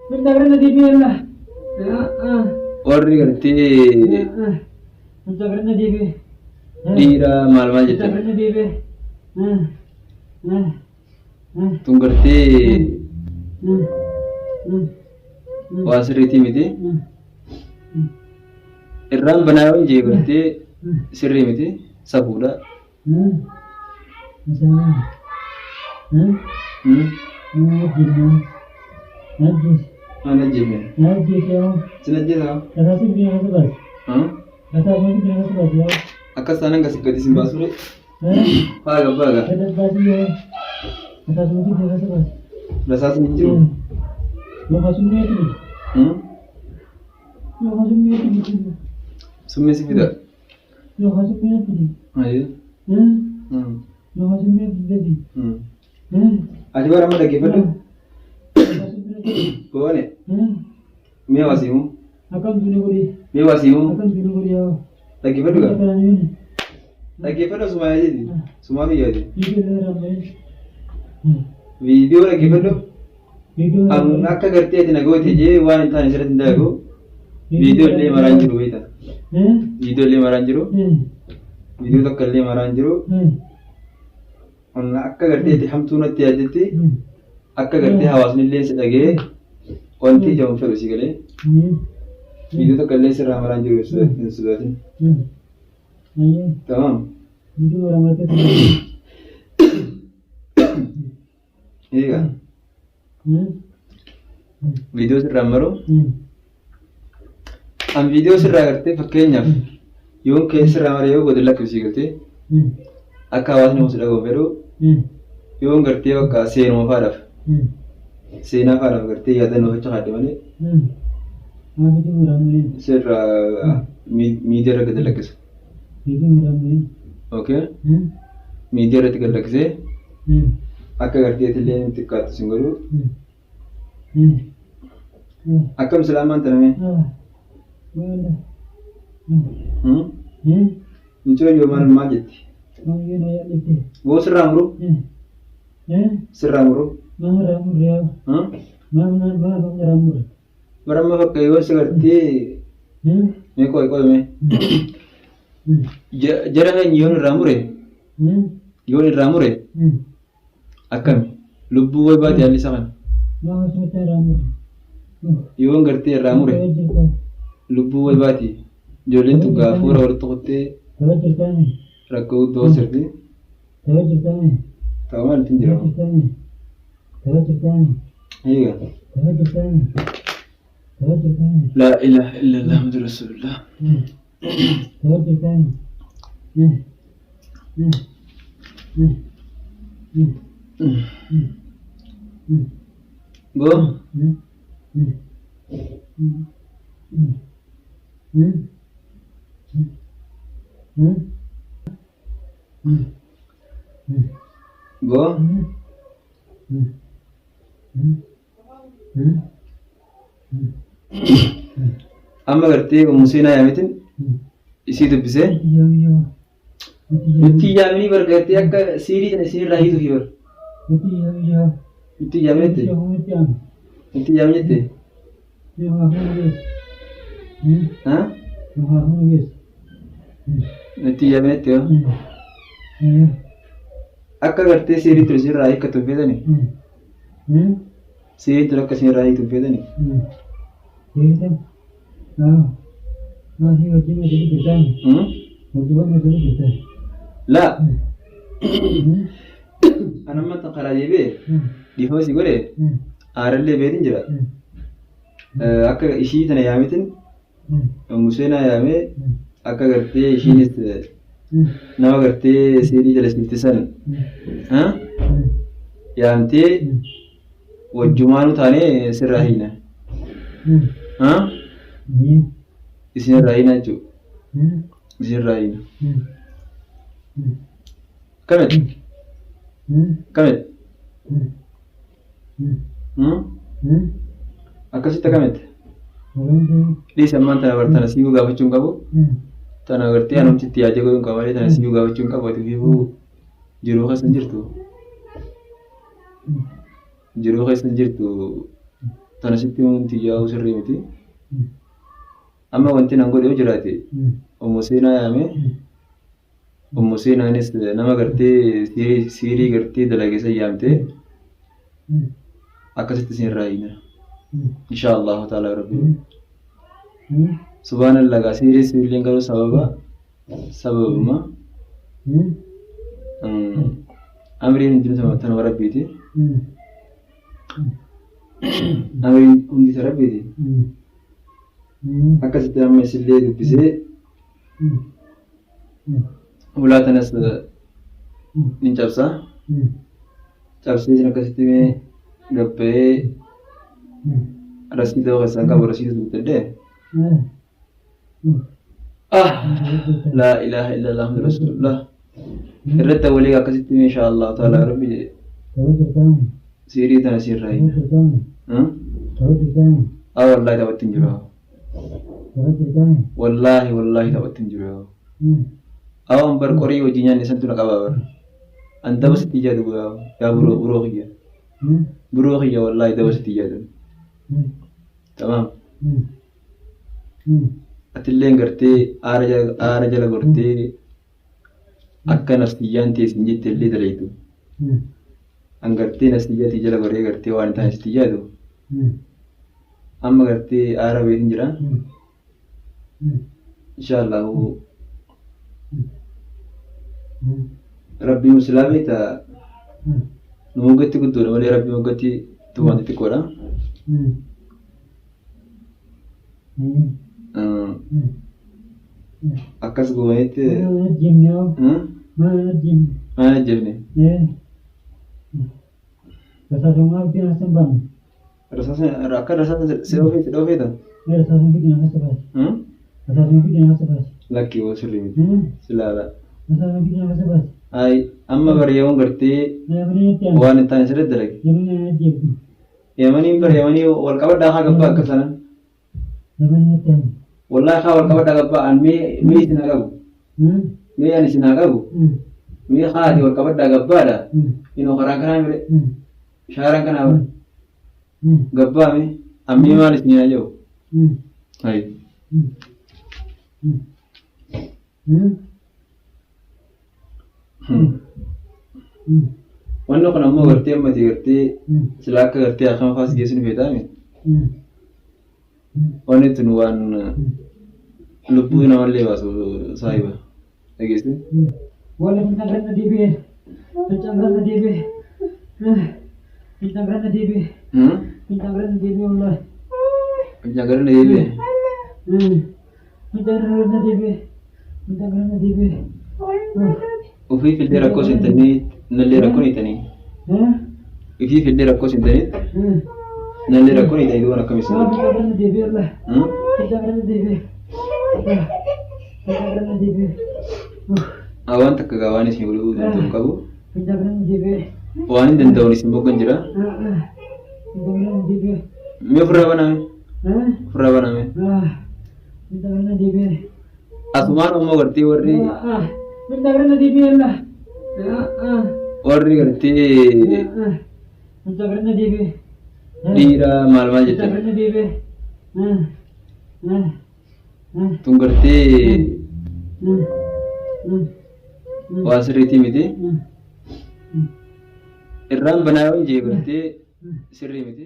Mencabarnya di bela. Warri gartee Mencabarnya di bela. dhiira maal maal jettan Mencabarnya di bela. tun gartee waa sirriitii miti irraan banaa yoo jee gartee sirrii miti safuudha. Mana jeme sina jeta akka sanan gasi gadi sin baasure faaga faaga rasaas ni jiru summe si fida ayo ati bara ma dhaggeeffadhu koone mee wasiimu mee wasiimu dhaggeeffadhu gaa dhaggeeffadhu sumaa jedhi sumaa fi yaadi viidiyoo dhaggeeffadhu amma akka gartee ati nagoote jee waan hin taane sirratti hin dalagu viidiyoo illee maraan jiru beekta viidiyoo illee maraan jiru viidiyoo tokko illee maraan jiru amma akka gartee ati hamtuu natti yaadetti akka gartee hawaasni illee si dhagee wanti ijaamu fedhu si galee viidiyoo tokko illee sirraa maraan jiru hin sodaatin. Tamam. Iya. Video sirraa maru an video sirraa gartee fakkeenyaaf yoon kee sirraa mare yoo godhe lakkifsii galtee akka hawaasni musu dhagoo fedhu yoon gartee bakka seenuma faadhaaf seenaa faadhaaf gartee yaadannoo facha kaadde malee sirraa miidiyaa irra gad lakkisa. Okay. Miidiyaa irratti gad lakkisee akka gartee illee xiqqaatu sin godhu akkam islaamaan taname michoo yoo maal jetti boo sirraa muru baramma fakka yoo si gartee mee qoy mee jara kan yoon irraa mure akkami lubbuu way baate haalli isa kana yoon gartee irraa mure lubbuu way baate ijoolleen tun gaafuura walitti qottee rakkoo guddoo sirbi ta'u maal ittiin jiramu eega laa ilaaha illallah muhammadu rasulullah Go. Go. Amma gartee Museenaa yaamitin isii dubbisee nuti yaamini bargartee akka siirii kana isinirraa hiituuf bar nuti yaamette nuti yaamette nuti yaamette akka gartee siirii ture isinirraa hiikkatu hin feetani siirii ture akka isinirraa hiitu hin feetani لا أنا ما تقرأ جيبه ديفوسي قولي أرلي بيتين جرا أكا إشي تنا يامتن مسوينا يامي أكا قرتي إشي نست نوا قرتي سيري جلس نتسن ها يامتي والجمانو تاني سرهينا ها إسين راينا جو إسين راينا كمل كمل akkasitti akkamitti dhiisa ammaan tana bar tana siyyuu gaafachuun qabu tana gartee anumti itti yaadee godhuun qaba malee tana siyyuu gaafachuun qabu ati fiifuu jiruu keessa jirtu tanasitti wanti yaa'u sirrii miti. Amma wanti nan godhe yoo jiraate Ommo Seenaa yaame Ommo Seenaanis nama gartee siirii gartee dalageessa yaamtee akkasitti isin irraa hiina. Inshaallah ta'ala rabbi. Subhanallah gaa siirii garuu sababuma amriin hundinuu tanuma rabbiiti. Amriin hundi isa rabbiiti. Akkasitti amma isillee dubbisee ulaa tanas ni cabsa. Cabsee isin akkasitti mee gabba'ee rasiida keessaan qabu rasiida dubbitadhee laa ilaaha illallah muhammadu rasulullah irratti walii akkasitti mee inshaallah ta'ala rabbi jedhe siirii tana sirraa hiina. Wallahi taphatti hin jiru. Wallahi taphatti hin jiru. Awwan bar qorii hojii nyaanni santu na qabaa bar. An daba sitti ijaadu yaa buroo kiyya. Buroo kiyya wallahi daba sitti ijaadu. Tamam. Atilleen gartee aara jala gortee akka nafsiyyaan teessin jette illee dalaytu. An gartee nafsiyyaatii jala goree gartee waan ta'an sitti ijaadu. Amma gartee aara beekin jira. Inshaallahu rabbi muslimaa beekta nu hoggatti guddoodha malee rabbi hoggatti tuwaan xixiqqoodha. Akkas goonetti maal jenne akka rasaasa si dhoofeeta lakki oo sirrii miti silaala. Ay amma bari'amuun gartee waan hin taane sirriitti dalage. Yamaniin bari'amanii wal qabadhaa haa gabbaa akka sana. Wallahi haa wal qabadhaa gabbaa an mee isin haa qabu. Mee ani isin haa qabu. Mee haati wal qabadhaa gabbaadha. Inoo karaan kanaa mire shaaraan kanaa bare. Gabbaa mee ammii maal isin haa jiru. Hay. Wanni kun ammoo gartee ammati gartee sila akka gartee akkama faas geessu nu feetaame. Wanni tun waan lubbuu namallee baasu saahiba dhageesse. Wala pintagarna dibe. Pintagarna dibe wallahi. Pintagarna dibe. Pintagarna dibe. Ufii fidee rakkoo sintanii nallee rakkoo niitanii. Ufii fidee rakkoo sintanii nallee rakkoo niitanii duwwan akkamitti. Waan takka gaa waan isin godhuu danda'u qabu. Waan hin danda'uun isin boggan jira. Mee ofirraa baname. Ofirraa baname. Asumaan ammoo gartee warri gartee dhiira maal jettan tun gartee waan sirriitii miti irraan banaa yoo jee gartee sirrii miti.